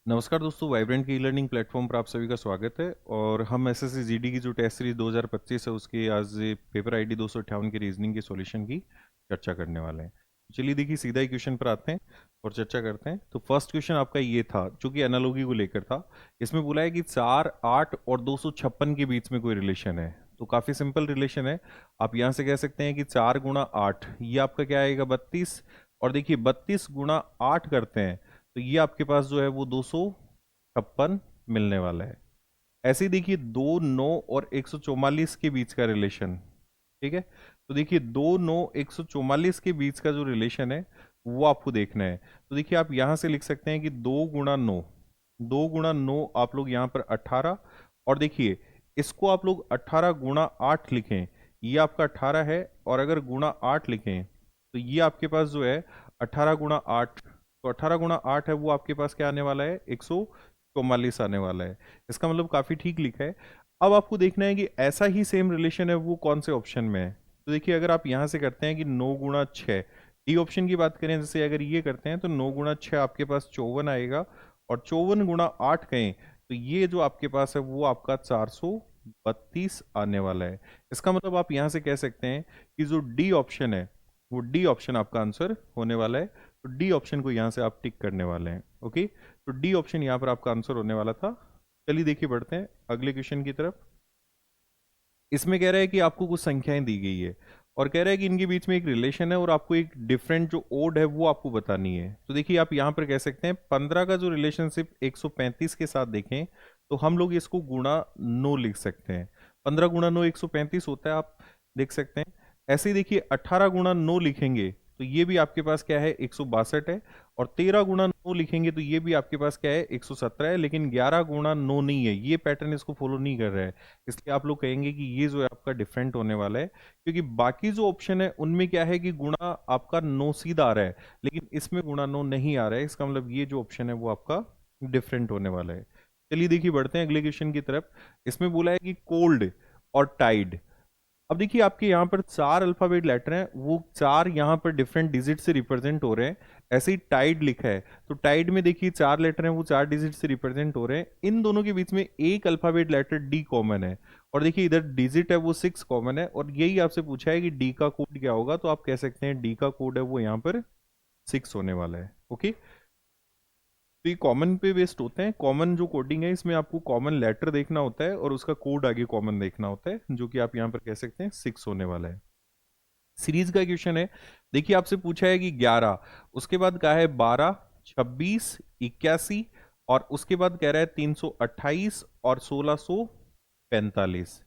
नमस्कार दोस्तों, वाइब्रेंट की लर्निंग प्लेटफॉर्म पर आप सभी का स्वागत है। और हम एसएससी जीडी की जो टेस्ट सीरीज 2025 है उसकी आज पेपर आईडी 258 की रीजनिंग के सॉल्यूशन की चर्चा करने वाले हैं। चलिए देखिए, सीधा ही क्वेश्चन पर आते हैं और चर्चा करते हैं। तो फर्स्ट क्वेश्चन आपका ये था, जो कि एनालॉजी को लेकर था। इसमें बोला है कि 4, 8 और 256 के बीच में कोई रिलेशन है। तो काफ़ी सिंपल रिलेशन है। आप यहाँ से कह सकते हैं कि 4 गुणा 8, ये आपका क्या आएगा 32। और देखिए 32 गुणा 8 करते हैं तो ये आपके पास जो है वो 256 मिलने वाला है। ऐसे ही देखिए 2, 9 और 144 के बीच का रिलेशन। ठीक है, तो देखिए 2, 9, 144 के बीच का जो रिलेशन है वो आपको देखना है। तो देखिए आप यहां से लिख सकते हैं कि 2 गुणा 9, 2 गुणा 9 आप लोग यहाँ पर 18। और देखिए इसको आप लोग 18 गुणा 8 लिखें, ये आपका 18 है। और अगर गुणा 8 लिखें तो ये आपके पास जो है 18 गुणा 8, तो 18 गुणा 8 है वो आपके पास क्या आने वाला है 144 आने वाला है। इसका मतलब काफी ठीक लिखा है। अब आपको देखना है कि ऐसा ही सेम रिलेशन है वो कौन से ऑप्शन में है। तो देखिए अगर आप यहां से करते हैं कि 9 गुणा 6, डी ऑप्शन की बात करें, जैसे अगर ये करते हैं तो 9 गुणा 6 आपके पास 54 आएगा। और 54 गुणा 8 कहें तो ये जो आपके पास है वो आपका 432 आने वाला है। इसका मतलब आप यहां से कह सकते हैं कि जो डी ऑप्शन है वो डी ऑप्शन आपका आंसर होने वाला है। तो डी ऑप्शन को यहां से आप टिक करने वाले हैं। ओके, तो डी ऑप्शन यहां पर आपका आंसर होने वाला था। चलिए देखिए बढ़ते हैं अगले क्वेश्चन की तरफ। इसमें कह रहा है कि आपको कुछ संख्याएं दी गई है और कह रहा है कि इनके बीच में एक रिलेशन है और आपको एक डिफरेंट जो ओड है वो आपको बतानी है। तो देखिए आप यहां पर कह सकते हैं 15 का जो रिलेशनशिप 135 के साथ देखें तो हम लोग इसको गुणा 9 लिख सकते हैं। 15 गुणा 9 135 होता है, आप देख सकते हैं। ऐसे ही देखिए 18 गुणा 9 लिखेंगे तो ये भी आपके पास क्या है 162 है। और 13 गुणा 9 लिखेंगे तो ये भी आपके पास क्या है 117 है। लेकिन 11 गुणा 9 नहीं है, ये पैटर्न इसको फॉलो नहीं कर रहा है। इसलिए आप लोग कहेंगे कि ये जो है आपका डिफरेंट होने वाला है, क्योंकि बाकी जो ऑप्शन है उनमें क्या है कि गुणा आपका 9 सीधा आ रहा है, लेकिन इसमें गुणा 9 नहीं आ रहा है। इसका मतलब ये जो ऑप्शन है वो आपका डिफरेंट होने वाला है। चलिए देखिए बढ़ते हैं अगले क्वेश्चन की तरफ। इसमें बोला है कि कोल्ड और टाइड। अब देखिए आपके यहाँ पर 4 अल्फाबेट लेटर हैं, वो 4 यहाँ पर डिफरेंट डिजिट से रिप्रेजेंट हो रहे हैं। ऐसे ही टाइड लिखा है तो टाइड में देखिए 4 लेटर हैं, वो 4 डिजिट से रिप्रेजेंट हो रहे हैं। इन दोनों के बीच में एक अल्फाबेट लेटर डी कॉमन है। और देखिए इधर डिजिट है वो 6 कॉमन है। और यही आपसे पूछा है कि डी का कोड क्या होगा, तो आप कह सकते हैं डी का कोड है वो यहाँ पर 6 होने वाला है। ओके, तो ये कॉमन पे बेस्ड होते हैं। कॉमन जो कोडिंग है इसमें आपको कॉमन लेटर देखना होता है और उसका कोड आगे कॉमन देखना होता है, जो कि आप यहाँ पर कह सकते हैं 6 होने वाला है। सीरीज का क्वेश्चन है। देखिए आपसे पूछा है कि 11, उसके बाद कहा है 12, 26, 81, और उसके बाद कह रहा है 328 और 1645।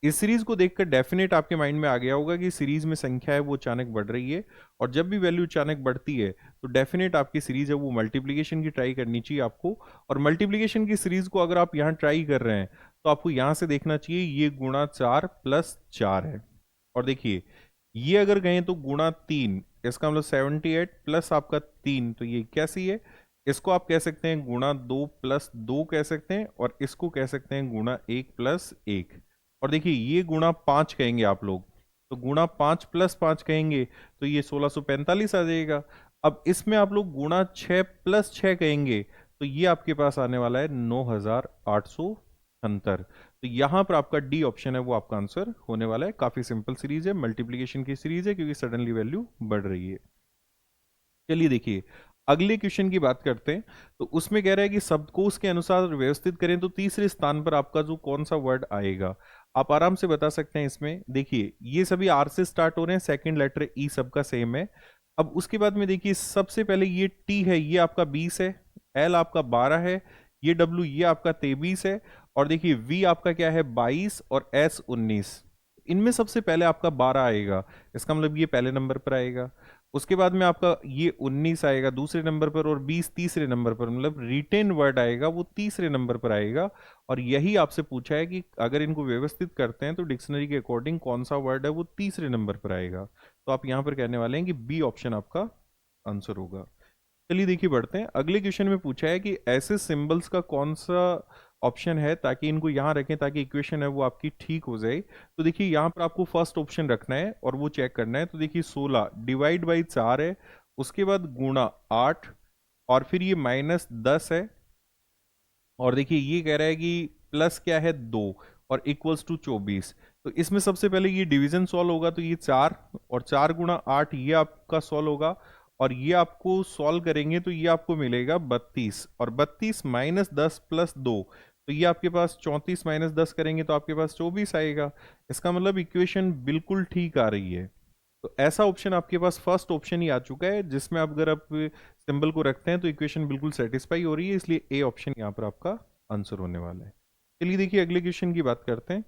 इस सीरीज को देखकर डेफिनेट आपके माइंड में आ गया होगा कि सीरीज में संख्या है वो अचानक बढ़ रही है। और जब भी वैल्यू अचानक बढ़ती है तो डेफिनेट आपकी सीरीज है वो मल्टीप्लीकेशन की ट्राई करनी चाहिए आपको। और मल्टीप्लीकेशन की सीरीज को अगर आप यहाँ ट्राई कर रहे हैं तो आपको यहाँ से देखना चाहिए ये गुणा 4 प्लस 4 है। और देखिए ये अगर गए तो गुणा 3, इसका मतलब 78 प्लस आपका 3 तो ये 81 है। इसको आप कह सकते हैं गुणा 2 प्लस 2 कह सकते हैं, और इसको कह सकते हैं गुणा 1 प्लस 1। और देखिए ये गुणा 5 कहेंगे आप लोग, तो गुणा 5 प्लस 5 कहेंगे तो ये 1645 आ जाएगा। अब इसमें आप लोग गुणा 6 प्लस 6 कहेंगे तो ये आपके पास आने वाला है 9878। तो यहां पर आपका डी ऑप्शन है वो आपका आंसर होने वाला है। काफी सिंपल सीरीज है, मल्टीप्लीकेशन की सीरीज है, क्योंकि सडनली वैल्यू बढ़ रही है। चलिए देखिए अगले क्वेश्चन की बात करते हैं। तो उसमें कह रहा है कि शब्दकोश के अनुसार व्यवस्थित करें तो तीसरे स्थान पर आपका जो कौन सा वर्ड आएगा, आप आराम से बता सकते हैं। इसमें देखिए ये सभी आर से स्टार्ट हो रहे हैं, सेकंड लेटर ई सबका सेम है। अब उसके बाद में देखिए सबसे पहले ये टी है ये आपका 20 है, एल आपका 12 है, ये डब्ल्यू ये आपका 23 है, और देखिए वी आपका क्या है 22, और एस 19। इनमें सबसे पहले आपका 12 आएगा, इसका मतलब ये पहले नंबर पर आएगा। उसके बाद में आपका ये 19 आएगा दूसरे नंबर पर, और 20 तीसरे नंबर पर, मतलब रिटेन वर्ड आएगा वो तीसरे नंबर पर आएगा। और यही आपसे पूछा है कि अगर इनको व्यवस्थित करते हैं तो डिक्शनरी के अकॉर्डिंग कौन सा वर्ड है वो तीसरे नंबर पर आएगा। तो आप यहां पर कहने वाले हैं कि बी ऑप्शन आपका आंसर होगा। चलिए देखिए बढ़ते हैं अगले क्वेश्चन में पूछा है कि ऐसे सिंबल्स का कौन सा ऑप्शन है, ताकि इनको यहां रखें ताकि इक्वेशन है वो आपकी ठीक हो जाए। तो देखिए यहां पर आपको फर्स्ट ऑप्शन रखना है और वो चेक करना है। तो देखिए 16 डिवाइड बाई 4 है, उसके बाद गुणा 8, और फिर ये -10 है, और देखिए ये कह रहा है कि प्लस क्या है 2 और इक्वल्स टू 24। तो इसमें सबसे पहले ये डिवीजन सॉल्व होगा, तो ये 4 और 4 गुणा 8 ये आपका सॉल्व होगा। और ये आपको सॉल्व करेंगे तो ये आपको मिलेगा 32, और 32 माइनस 10 प्लस 2, तो ये आपके पास 34 माइनस 10 करेंगे तो आपके पास 24 आएगा। इसका मतलब इक्वेशन बिल्कुल ठीक आ रही है। तो ऐसा ऑप्शन आपके पास फर्स्ट ऑप्शन ही आ चुका है, जिसमें आप अगर आप सिंबल को रखते हैं तो इक्वेशन बिल्कुल सेटिस्फाई हो रही है, इसलिए ए ऑप्शन यहाँ पर आपका आंसर होने वाला है। चलिए देखिए अगले क्वेश्चन की बात करते हैं।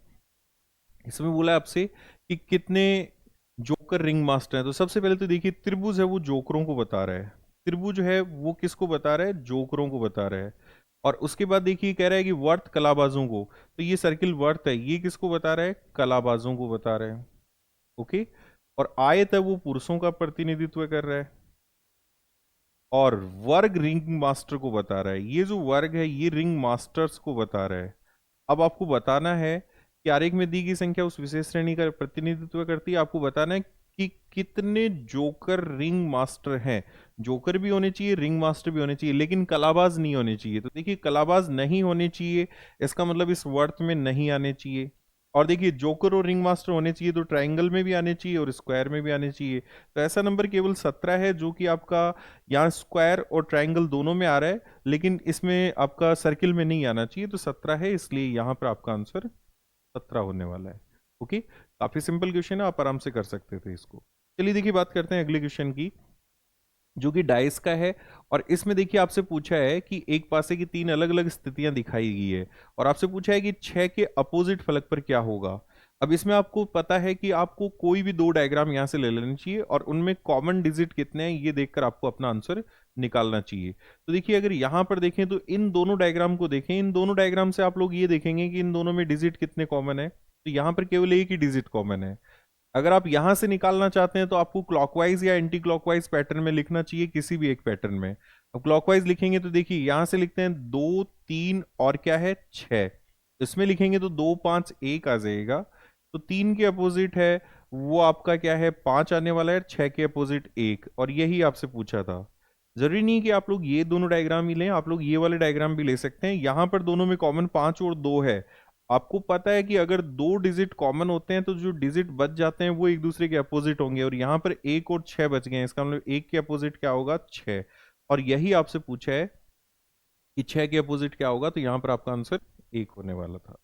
इसमें बोला है आपसे कि कितने जोकर रिंग मास्टर हैं। तो सबसे पहले तो देखिए त्रिभुज है वो जोकरों को बता रहा है। त्रिभुज है वो किसको बता रहा है? जोकरों को बता रहा है। और उसके बाद देखिए कह रहा है कि वर्त कलाबाजों को, तो ये सर्किल वर्त है, ये किसको बता रहा है? कलाबाजों को बता रहा है। ओके। और आयत है वो पुरुषों का प्रतिनिधित्व कर रहा है। और वर्ग रिंग मास्टर को बता रहा है, ये जो वर्ग है ये रिंग मास्टर्स को बता रहा है। अब आपको बताना है कि आरेख में दी गई संख्या उस विशेष श्रेणी का प्रतिनिधित्व करती है। आपको बताना है कि कितने जोकर रिंग मास्टर हैं। जोकर भी होने चाहिए, रिंग मास्टर भी होने चाहिए, लेकिन कलाबाज नहीं होने चाहिए। तो देखिए कलाबाज नहीं होने चाहिए, इसका मतलब इस वर्त में नहीं आने चाहिए। और देखिए जोकर और रिंग मास्टर होने चाहिए तो ट्राइंगल में भी आने चाहिए और स्क्वायर में भी आने चाहिए। तो ऐसा नंबर केवल 17 है जो कि आपका यहाँ स्क्वायर और ट्राइंगल दोनों में आ रहा है, लेकिन इसमें आपका सर्किल में नहीं आना चाहिए। तो 17 है, इसलिए यहाँ पर आपका आंसर 17 होने वाला है। ओके, काफी सिंपल क्वेश्चन है, आप आराम से कर सकते थे इसको। चलिए देखिए बात करते हैं अगले क्वेश्चन की, जो कि डाइस का है। और इसमें देखिए आपसे पूछा है कि एक पासे की 3 अलग अलग स्थितियां दिखाई गई है, और आपसे पूछा है कि 6 के अपोजिट फलक पर क्या होगा। अब इसमें आपको पता है कि आपको कोई भी 2 डायग्राम यहां से ले लेनी चाहिए, और उनमें कॉमन डिजिट कितने हैं ये देखकर आपको अपना आंसर निकालना चाहिए। तो देखिए अगर यहां पर देखें तो इन दोनों डायग्राम को देखें, इन दोनों डायग्राम से आप लोग ये देखेंगे कि इन दोनों में डिजिट कितने कॉमन है। तो यहां पर केवल एक ही डिजिट कॉमन है। अगर आप यहां से निकालना चाहते हैं तो आपको क्लॉकवाइज या एंटी क्लॉकवाइज पैटर्न में लिखना चाहिए, किसी भी एक पैटर्न में। अब क्लॉकवाइज लिखेंगे तो देखिए यहां से लिखते हैं 2 3 और क्या है 6। इसमें लिखेंगे तो 2 5 1 आ जाएगा। तो 3 के अपोजिट है वो आपका क्या है 5 आने वाला है, 6 के अपोजिट 1, और यही आपसे पूछा था। जरूरी नहीं कि आप लोग ये दोनों डायग्राम ही लें, आप लोग ये वाले डायग्राम भी ले सकते हैं। यहां पर दोनों में कॉमन 5 और 2 है। आपको पता है कि अगर 2 डिजिट कॉमन होते हैं तो जो डिजिट बच जाते हैं वो एक दूसरे के अपोजिट होंगे, और यहाँ पर 1 और 6 बच गए हैं, इसका मतलब 1 के अपोजिट क्या होगा 6। और यही आपसे पूछा है कि 6 के अपोजिट क्या होगा, तो यहाँ पर आपका आंसर 1 होने वाला था।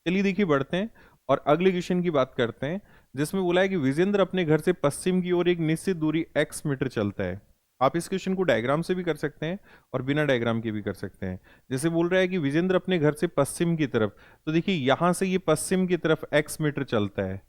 चलिए देखिए बढ़ते हैं और अगले क्वेश्चन की बात करते हैं, जिसमें बोला है कि विजेंद्र अपने घर से पश्चिम की ओर एक निश्चित दूरी x मीटर चलता है। आप इस क्वेश्चन को डायग्राम से भी कर सकते हैं और बिना डायग्राम के भी कर सकते हैं। जैसे बोल रहा है कि विजेंद्र अपने घर से पश्चिम की तरफ, तो देखिए यहां से ये पश्चिम की तरफ x मीटर चलता है।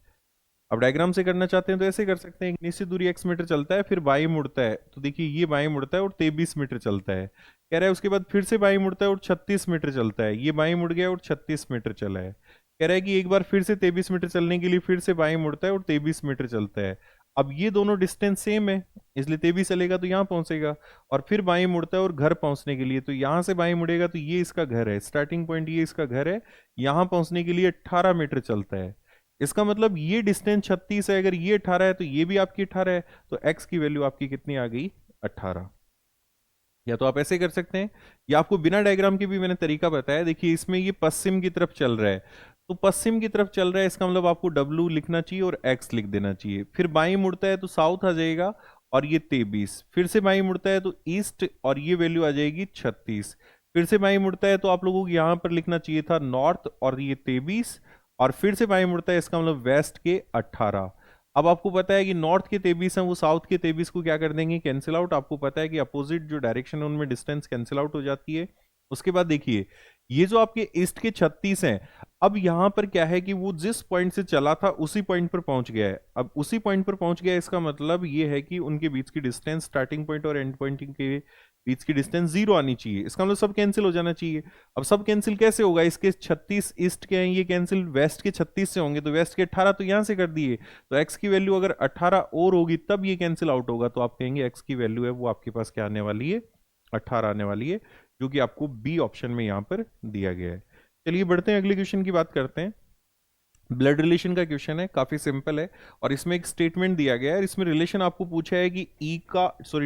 अब डायग्राम से करना चाहते हैं तो ऐसे कर सकते हैं, एक निश्चित दूरी x मीटर चलता है, फिर बाएं मुड़ता है, तो देखिए ये बाएं मुड़ता है और 23 मीटर चलता है। कह रहा है उसके बाद फिर से बाएं मुड़ता है और 36 मीटर चलता है, ये बाएं मुड़ गया और 36 मीटर चला है। कह रहा है कि एक बार फिर से 23 मीटर चलने के लिए फिर से बाएं मुड़ता है और 23 मीटर चलता है। अब ये दोनों डिस्टेंस सेम है, इसलिए 23 चलेगा तो यहाँ पहुंचेगा, और फिर बाएं मुड़ता है और घर पहुंचने के लिए तो यहाँ से बाएं मुड़ेगा, तो ये इसका घर है, स्टार्टिंग पॉइंट ये इसका घर है। यहाँ पहुंचने के लिए 18 मीटर चलता है। इसका मतलब ये डिस्टेंस 36 है, अगर ये 18 है तो ये भी आपकी 18 है, तो x की वैल्यू आपकी कितनी आ गई 18। या तो आप ऐसे कर सकते हैं, या आपको बिना डायग्राम के भी मैंने तरीका बताया। देखिए इसमें ये पश्चिम की तरफ चल रहा है, तो पश्चिम की तरफ चल रहा है, इसका मतलब आपको W लिखना चाहिए और x लिख देना चाहिए। फिर बाई मुड़ता है तो साउथ आ जाएगा, और ये 23। फिर से बाई मुड़ता है तो ईस्ट, और ये वैल्यू आ जाएगी 36। फिर से बाई मुड़ता है तो आप लोगों को यहां पर लिखना चाहिए था नॉर्थ, और ये 23। और फिर से बाई मुड़ता है, इसका मतलब वेस्ट के 18। अब आपको पता है कि नॉर्थ के 23 हैं, वो साउथ के 23 को क्या कर देंगे कैंसिल आउट। आपको पता है कि अपोजिट जो डायरेक्शन है उनमें डिस्टेंस कैंसिल आउट हो जाती है। उसके बाद देखिए ये जो आपके ईस्ट के 36 हैं, अब यहां पर क्या है कि वो जिस पॉइंट से चला था उसी पॉइंट पर पहुंच गया है। अब उसी पॉइंट पर पहुंच गया है, इसका मतलब ये है कि उनके बीच की डिस्टेंस, स्टार्टिंग पॉइंट और एंड पॉइंट के बीच की डिस्टेंस 0 आनी चाहिए। इसका मतलब सब कैंसिल हो जाना चाहिए। अब सब कैंसिल कैसे होगा, इसके 36 ईस्ट के हैं, ये कैंसिल वेस्ट के 36 से होंगे, तो वेस्ट के 18 तो यहां से कर दिए, तो x की वैल्यू अगर 18 और होगी तब ये कैंसिल आउट होगा, तो आप कहेंगे x की वैल्यू है वो आपके पास क्या आने वाली है 18 आने वाली है, जो कि आपको बी ऑप्शन में यहां पर दिया गया है। चलिए बढ़ते हैं अगले क्वेश्चन की बात करते हैं। ब्लड रिलेशन का क्वेश्चन है, काफी सिंपल है। और इसमें एक स्टेटमेंट दिया गया है, इसमें रिलेशन आपको पूछा है कि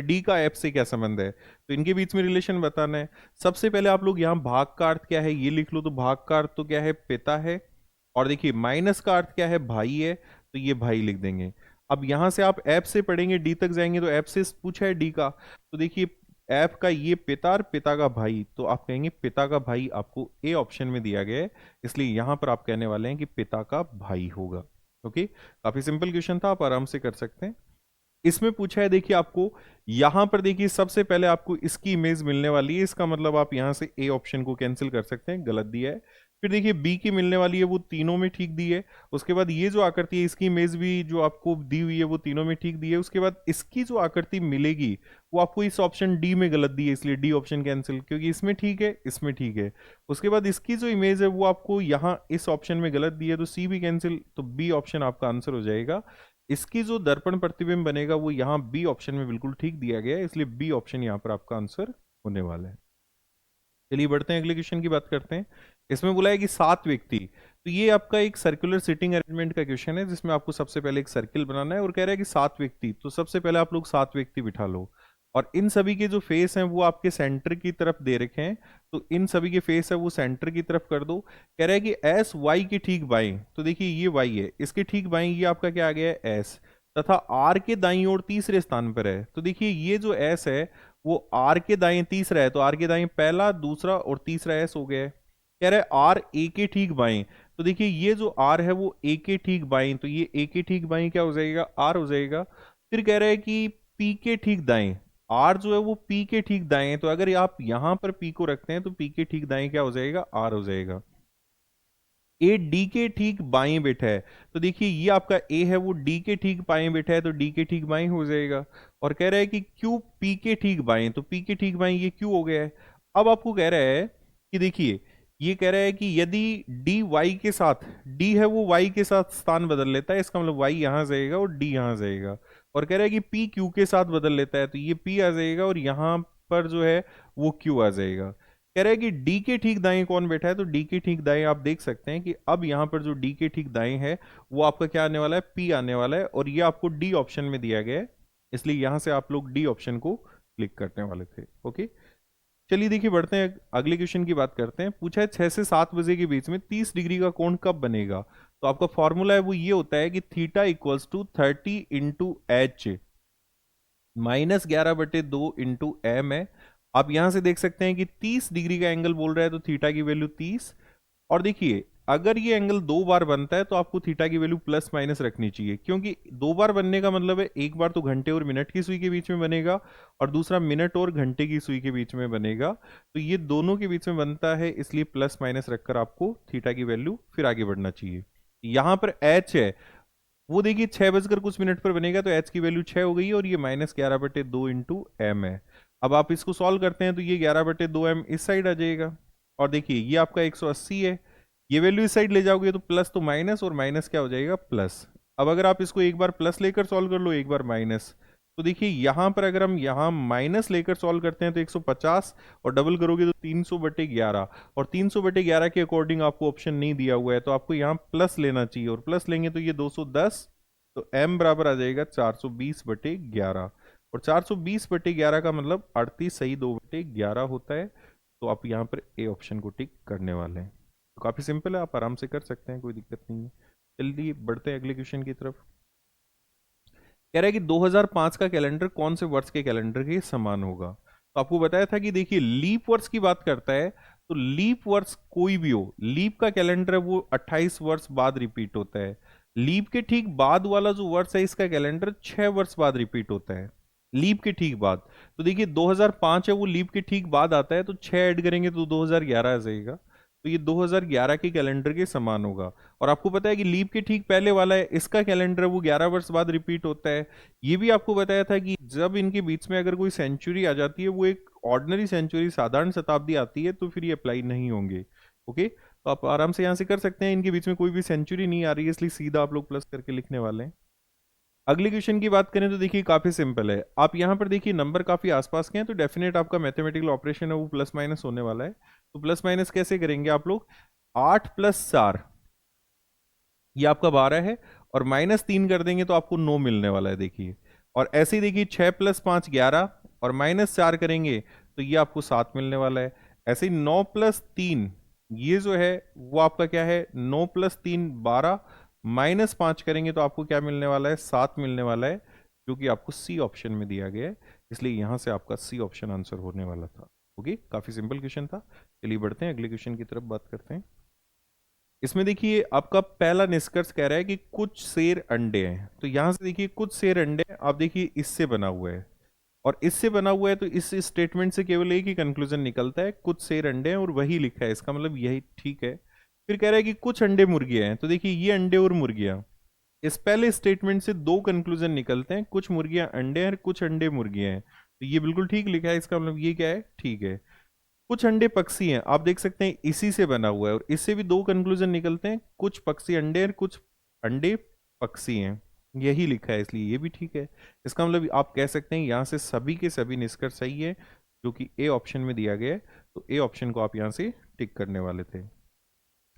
डी का एफ से क्या संबंध है, तो इनके बीच में रिलेशन बताना है। सबसे पहले आप लोग यहाँ भाग का अर्थ क्या है ये लिख लो, तो भाग का अर्थ तो क्या है, पिता है। और देखिए माइनस का अर्थ क्या है, भाई है, तो ये भाई लिख देंगे। अब यहां से आप एफ से पढ़ेंगे डी तक जाएंगे, तो एफ से पूछा है डी का, तो देखिए एफ का ये पिता और पिता का भाई, तो आप कहेंगे पिता का भाई आपको ए ऑप्शन में दिया गया है, इसलिए यहां पर आप कहने वाले हैं कि पिता का भाई होगा। ओके, काफी सिंपल क्वेश्चन था, आप आराम से कर सकते हैं। इसमें पूछा है देखिए आपको, यहां पर देखिए सबसे पहले आपको इसकी इमेज मिलने वाली है, इसका मतलब आप यहां से ए ऑप्शन को कैंसिल कर सकते हैं, गलत दिया है। फिर देखिए बी की मिलने वाली है, वो तीनों में ठीक दी है। उसके बाद ये जो आकृति है इसकी इमेज भी जो आपको दी हुई है वो तीनों में ठीक दी है। उसके बाद इसकी जो आकृति मिलेगी वो आपको इस ऑप्शन डी में गलत दी है, इसलिए डी ऑप्शन कैंसिल, क्योंकि इसमें ठीक है इसमें ठीक है। उसके बाद इसकी जो इमेज है वो आपको यहाँ इस ऑप्शन में गलत दी है, तो सी भी कैंसिल, तो बी ऑप्शन आपका आंसर हो जाएगा। इसकी जो दर्पण प्रतिबिंब बनेगा वो यहाँ बी ऑप्शन में बिल्कुल ठीक दिया गया है, इसलिए बी ऑप्शन यहाँ पर आपका आंसर होने वाला है। चलिए बढ़ते हैं, अगले क्वेश्चन की बात करते हैं। इसमें बोला है कि 7 व्यक्ति, तो ये आपका एक सर्कुलर सीटिंग अरेंजमेंट का क्वेश्चन है, जिसमें आपको सबसे पहले एक सर्किल बनाना है और कह रहा है कि 7 व्यक्ति, तो सबसे पहले आप लोग 7 व्यक्ति बिठा लो। और इन सभी के जो फेस हैं वो आपके सेंटर की तरफ दे रखे हैं, तो इन सभी के फेस है वो सेंटर की तरफ कर दो। कह रहा है कि एस वाई के ठीक बाएं, तो देखिए ये वाई है, इसके ठीक बाएं ये आपका क्या आ गया है एस, तथा आर के दाईं ओर तीसरे स्थान पर है, तो देखिए ये जो एस है वो आर के दाएं तीसरा है, तो आर के दाएं पहला दूसरा और तीसरा एस हो गया है। कह रहा है आर ए के ठीक बाएं, तो देखिए ये जो आर है वो ए के ठीक बाएं, तो ये ए के ठीक बाएं क्या हो जाएगा, आर हो जाएगा। फिर कह रहा है कि पी के ठीक दाएं, आर जो है वो पी के ठीक दाएं है, तो अगर आप यहां पर पी को रखते हैं तो पी के ठीक दाएं क्या हो जाएगा, आर हो जाएगा। ए डी के ठीक बाएं बैठा है, तो देखिए ये आपका ए है वो डी के ठीक बाएं बैठा है, तो डी के ठीक बाएं हो जाएगा। और कह रहा है कि क्यू पी के ठीक बाएं, तो पी के ठीक बाएं ये क्यू हो गया है। अब आपको कह रहा है कि देखिए ये कह रहा है कि यदि डी वाई के साथ, डी है वो वाई के साथ स्थान बदल लेता है, इसका मतलब वाई यहां जाएगा और डी यहां जाएगा। और कह रहा है कि पी क्यू के साथ बदल लेता है, तो ये पी आ जाएगा और यहां पर जो है वो क्यू आ जाएगा। कह रहा है कि डी के ठीक दाएं कौन बैठा है, तो डी के ठीक दाएं आप देख सकते हैं कि अब यहां पर जो डी के ठीक दाएं है वो आपका क्या आने वाला है, पी आने वाला है, और ये आपको डी ऑप्शन में दिया गया है, इसलिए यहां से आप लोग डी ऑप्शन को क्लिक करने वाले थे। ओके, चलिए देखिए बढ़ते हैं, अगले क्वेश्चन की बात करते हैं। पूछा है 6 से 7 बजे के बीच में 30 डिग्री का कोण कब बनेगा, तो आपका फॉर्मूला है वो ये होता है कि theta equals to 30 into H -11/2 into M है। आप यहां से देख सकते हैं कि 30 डिग्री का एंगल बोल रहा है, तो थीटा की वैल्यू 30। और देखिए अगर ये एंगल 2 बार बनता है तो आपको थीटा की वैल्यू प्लस माइनस रखनी चाहिए, क्योंकि 2 बार बनने का मतलब है एक बार तो घंटे और मिनट की सुई के बीच में बनेगा, और दूसरा मिनट और घंटे की सुई के बीच में बनेगा, तो ये दोनों के बीच में बनता है, इसलिए प्लस माइनस रखकर आपको थीटा की वैल्यू फिर आगे बढ़ना चाहिए। यहां पर एच है वो देखिए 6 बजकर कुछ मिनट पर बनेगा, तो एच की वैल्यू 6 हो गई है, और ये -11/2 इंटू एम है। अब आप इसको सॉल्व करते हैं तो ये 11/2 एम इस साइड आ जाएगा, और देखिए ये आपका 180 है, ये वैल्यू इस साइड ले जाओगे तो प्लस तो माइनस, और माइनस क्या हो जाएगा, प्लस। अब अगर आप इसको एक बार प्लस लेकर सॉल्व कर लो एक बार माइनस, तो देखिए यहां पर अगर हम यहां माइनस लेकर सॉल्व करते हैं तो 150, और डबल करोगे तो 300/11, और 300/11 के अकॉर्डिंग आपको ऑप्शन नहीं दिया हुआ है, तो आपको यहाँ प्लस लेना चाहिए, और प्लस लेंगे तो ये 210, तो m बराबर आ जाएगा 420/11, और 420/11 का मतलब 38 सही 2/11 होता है, तो आप यहाँ पर ए ऑप्शन को टिक करने वाले हैं। तो काफी सिंपल है, आप आराम से कर सकते हैं, कोई दिक्कत नहीं है। जल्दी बढ़ते हैं अगले क्वेश्चन की तरफ। कह रहा है कि 2005 का कैलेंडर कौन से वर्ष के कैलेंडर के समान होगा, तो आपको बताया था कि देखिए लीप वर्ष की बात करता है, तो लीप वर्ष कोई भी हो, लीप का कैलेंडर है वो 28 वर्ष बाद रिपीट होता है। लीप के ठीक बाद वाला जो वर्ष है इसका कैलेंडर 6 वर्ष बाद रिपीट होता है, लीप के ठीक बाद। तो देखिए 2005 है वो लीप के ठीक बाद आता है, तो 6 ऐड करेंगे तो 2011 आ जाएगा, तो ये 2011 के कैलेंडर के समान होगा। और आपको पता है कि लीप के ठीक पहले वाला है इसका कैलेंडर वो 11 वर्ष बाद रिपीट होता है। ये भी आपको बताया था कि जब इनके बीच में अगर कोई सेंचुरी आ जाती है, वो एक ऑर्डिनरी सेंचुरी साधारण शताब्दी आती है, तो फिर ये अप्लाई नहीं होंगे। ओके, तो आप आराम से यहां से कर सकते हैं, इनके बीच में कोई भी सेंचुरी नहीं आ रही है, इसलिए सीधा आप लोग प्लस करके लिखने वाले हैं। अगले क्वेश्चन की बात करें तो देखिए काफी सिंपल है, आप यहां पर देखिए नंबर काफी आसपास के हैं, तो डेफिनेट आपका मैथमेटिकल ऑपरेशन है वो प्लस माइनस होने वाला है। तो प्लस माइनस कैसे करेंगे आप लोग, 8 + 4, ये आपका 12 है, और -3 कर देंगे तो आपको 9 मिलने वाला है, देखिए। और ऐसे ही देखिए 6 + 5 11, और -4 करेंगे तो ये आपको 7 मिलने वाला है। ऐसे ही 9 + 3, ये जो है वो आपका क्या है, 9 + 3 12, -5 करेंगे तो आपको क्या मिलने वाला है, 7 मिलने वाला है, जो कि आपको सी ऑप्शन में दिया गया है। इसलिए यहाँ से आपका सी ऑप्शन आंसर होने वाला था। ओके, काफ़ी सिंपल क्वेश्चन था। चलिए बढ़ते हैं अगले क्वेश्चन की तरफ, बात करते हैं। इसमें देखिए आपका पहला निष्कर्ष कह रहा है कि कुछ शेर अंडे हैं। तो यहां से देखिए कुछ शेर अंडे हैं, आप देखिए इससे बना हुआ है, और इससे बना हुआ है, तो इस स्टेटमेंट से केवल एक ही कंक्लूजन निकलता है, कुछ शेर अंडे हैं, और वही लिखा है, इसका मतलब यही ठीक है। फिर कह रहा है कि कुछ अंडे मुर्गियां हैं। तो देखिए ये अंडे और मुर्गियां, इस पहले स्टेटमेंट से दो कंक्लूजन निकलते हैं, कुछ मुर्गियां अंडे हैं और कुछ अंडे मुर्गियां हैं। तो ये बिल्कुल ठीक लिखा है, इसका मतलब ये क्या है, ठीक है। कुछ अंडे पक्षी हैं, आप देख सकते हैं इसी से बना हुआ है, और इससे भी दो कंक्लूजन निकलते हैं, कुछ पक्षी अंडे और कुछ अंडे पक्षी हैं, यही लिखा है, इसलिए ये भी ठीक है। इसका मतलब आप कह सकते हैं यहाँ से सभी के सभी निष्कर्ष सही है, जो कि ए ऑप्शन में दिया गया है। तो ए ऑप्शन को आप यहाँ से टिक करने वाले थे।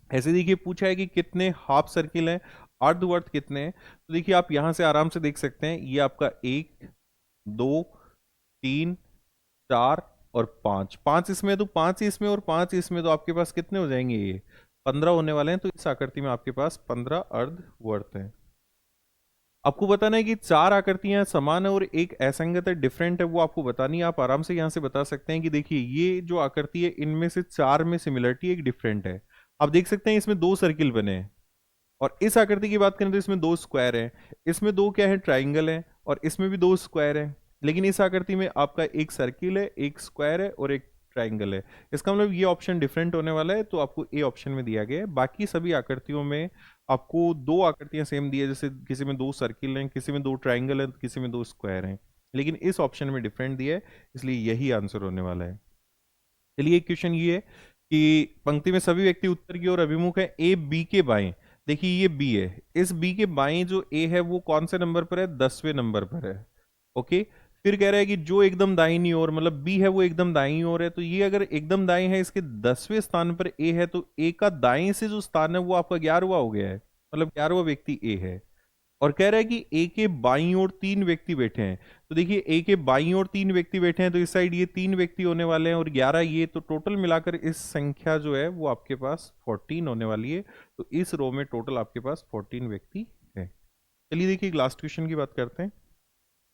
ऐसे देखिए पूछा है कि कितने हाफ सर्किल हैं, अर्धवर्त कितने हैं। तो देखिए आप यहाँ से आराम से देख सकते हैं, ये आपका 1 2 3 4 और 5, 5 इसमें, तो 5 इसमें और 5 इसमें, तो आपके पास कितने हो जाएंगे, ये 15 होने वाले हैं। तो इस आकृति में आपके पास 15 अर्धवर्त हैं। आपको बताना है कि 4 आकृतियां समान है और एक असंगत है, डिफरेंट है, वो आपको बतानी है। आप आराम से यहां से बता सकते हैं कि देखिए ये जो आकृति है, इनमें से 4 में सिमिलरिटी, एक डिफरेंट है। आप देख सकते हैं इसमें 2 सर्किल बने हैं, और इस आकृति की बात करें तो इसमें 2 स्क्वायर हैं, इसमें 2 क्या है, ट्राइंगल है, और इसमें भी 2 स्क्वायर है। लेकिन इस आकृति में आपका एक सर्किल है, एक स्क्वायर है और एक ट्राइंगल है। इसका मतलब ये ऑप्शन डिफरेंट होने वाला है, तो आपको ए ऑप्शन में दिया गया है। बाकी सभी आकृतियों में आपको 2 आकृतियां सेम दी है, जैसे किसी में 2 सर्किल हैं, किसी में 2 ट्राइंगल है, किसी में 2 स्क्वायर हैं, लेकिन इस ऑप्शन में डिफरेंट दिया है, इसलिए यही आंसर होने वाला है। चलिए एक क्वेश्चन ये है कि पंक्ति में सभी व्यक्ति उत्तर की ओर अभिमुख है, ए बी के बाएं। देखिए ये बी है, इस बी के बाएं जो ए है वो कौन से नंबर पर है, 10वें नंबर पर है। ओके, फिर कह रहा है कि जो एकदम दाहिनी ओर, मतलब बी है वो एकदम दाईं ओर है, तो ये अगर एकदम दाएं है, इसके 10वें स्थान पर ए है, तो ए का दाएं से जो स्थान है वो आपका 11वां हो गया है, मतलब 11वां व्यक्ति ए है। और कह रहा है कि ए के बाईं ओर 3 व्यक्ति बैठे हैं। तो देखिए ए के बाईं ओर 3 व्यक्ति बैठे हैं, तो इस साइड ये 3 व्यक्ति होने वाले हैं, और 11 ये, तो टोटल मिलाकर इस संख्या जो है वो आपके पास 14 होने वाली है। तो इस रो में टोटल आपके पास 14 व्यक्ति है। चलिए देखिए लास्ट क्वेश्चन की बात करते हैं।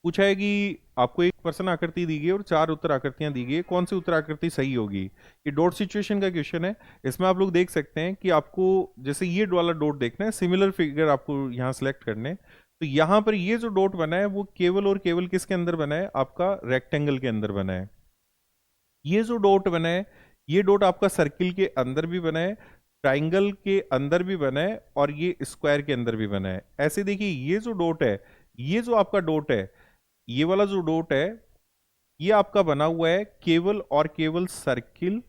पूछा है कि आपको एक प्रश्न आकृति दी गई और 4 उत्तर आकृतियां दी गई है, कौन सी उत्तर आकृति सही होगी। ये डॉट सिचुएशन का क्वेश्चन है। इसमें आप लोग देख सकते हैं कि आपको जैसे ये वाला डॉट देखना है, सिमिलर फिगर आपको यहाँ सेलेक्ट करने हैं। तो यहाँ पर ये जो डॉट बना है वो केवल और केवल किसके अंदर बना है, आपका रेक्टेंगल के अंदर बना है। ये जो डॉट बना है, ये डॉट आपका सर्किल के अंदर भी बना है, ट्राइंगल के अंदर भी बना है, और ये स्क्वायर के अंदर भी बना है। ऐसे देखिए ये जो डॉट है, ये जो आपका डॉट है, ये वाला जो डॉट है, ये आपका बना हुआ है केवल और केवल सर्किल,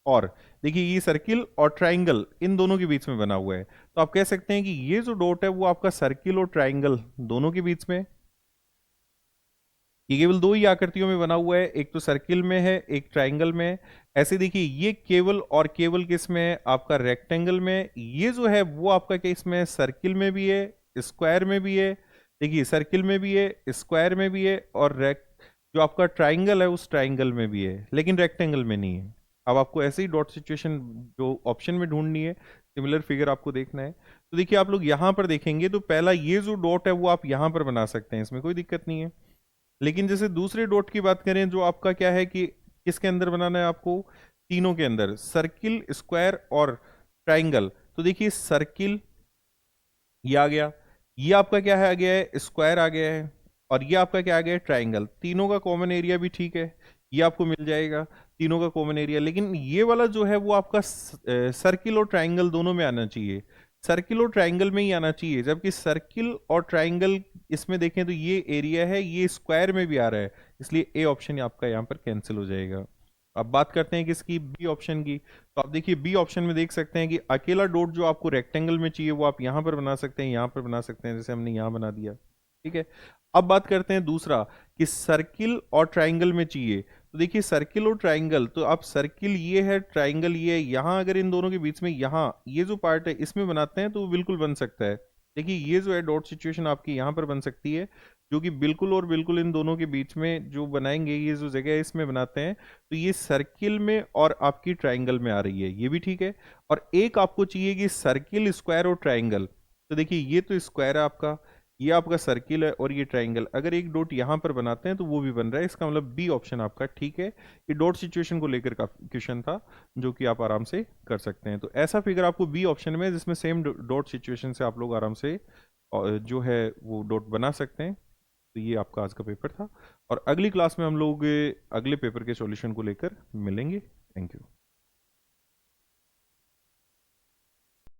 और देखिए ये सर्किल और ट्राइंगल इन दोनों के बीच में बना हुआ है। तो आप कह सकते हैं कि ये जो डॉट है वो आपका सर्किल और ट्राइंगल दोनों के बीच में, ये केवल 2 ही आकृतियों में बना हुआ है, एक तो सर्किल में है, एक ट्राइंगल में है। ऐसे देखिए ये केवल और केवल किस में है, आपका रेक्टेंगल में। ये जो है वो आपका किस में है, सर्किल में भी है, स्क्वायर में भी है। देखिए सर्किल में भी है, स्क्वायर में भी है, और जो आपका ट्राइंगल है उस ट्राइंगल में भी है, लेकिन रेक्टेंगल में नहीं है। अब आपको ऐसे ही डॉट सिचुएशन जो ऑप्शन में ढूंढनी है, सिमिलर फिगर आपको देखना है। तो देखिए आप लोग यहां पर देखेंगे तो पहला ये जो डॉट है वो आप यहां पर बना सकते हैं, इसमें कोई दिक्कत नहीं है। लेकिन जैसे दूसरे डॉट की बात करें, जो आपका क्या है कि किसके अंदर बनाना है आपको, तीनों के अंदर, सर्किल, स्क्वायर और ट्राइंगल। तो देखिए सर्किल ये आ गया, ये आपका क्या है आ गया है, स्क्वायर आ गया है, और ये आपका क्या आ गया है, ट्राइंगल। तीनों का कॉमन एरिया भी ठीक है, ये आपको मिल जाएगा, तीनों का कॉमन एरिया। लेकिन ये वाला जो है वो आपका सर्किल और ट्राइंगल दोनों में आना चाहिए, सर्किल और ट्राइंगल में ही आना चाहिए, जबकि सर्किल और ट्राइंगल इसमें देखें तो ये एरिया है, ये स्क्वायर में भी आ रहा है, इसलिए ए ऑप्शन आपका यहाँ पर कैंसिल हो जाएगा। अब बात करते हैं किसकी, बी ऑप्शन की। तो आप देखिए बी ऑप्शन में देख सकते हैं कि अकेला डॉट जो आपको रेक्टेंगल में चाहिए वो आप यहां पर बना सकते हैं, यहां पर बना सकते हैं, जैसे हमने यहां बना दिया। ठीक है, अब बात करते हैं दूसरा कि सर्किल और ट्राइंगल में चाहिए। तो देखिए सर्किल और ट्राइंगल, तो आप सर्किल ये है, ट्राइंगल ये है, यहाँ अगर इन दोनों के बीच में यहाँ ये जो पार्ट है इसमें बनाते हैं तो वो बिल्कुल बन सकता है। देखिए ये जो है डॉट सिचुएशन आपकी यहाँ पर बन सकती है, जो कि बिल्कुल और बिल्कुल इन दोनों के बीच में जो बनाएंगे, ये जो जगह है इसमें बनाते हैं, तो ये सर्किल में और आपकी ट्राइंगल में आ रही है, ये भी ठीक है। और एक आपको चाहिए कि सर्किल, स्क्वायर और ट्राइंगल, तो देखिए ये तो स्क्वायर है आपका, ये आपका सर्किल है और ये ट्राइंगल, अगर एक डॉट यहाँ पर बनाते हैं तो वो भी बन रहा है, इसका मतलब बी ऑप्शन आपका ठीक है। ये डॉट सिचुएशन को लेकर का क्वेश्चन था जो कि आप आराम से कर सकते हैं। तो ऐसा फिगर आपको बी ऑप्शन में जिसमें सेम डॉट सिचुएशन से आप लोग आराम से जो है वो डॉट बना सकते हैं। तो ये आपका आज का पेपर था, और अगली क्लास में हम लोग अगले पेपर के सॉल्यूशन को लेकर मिलेंगे। Thank you.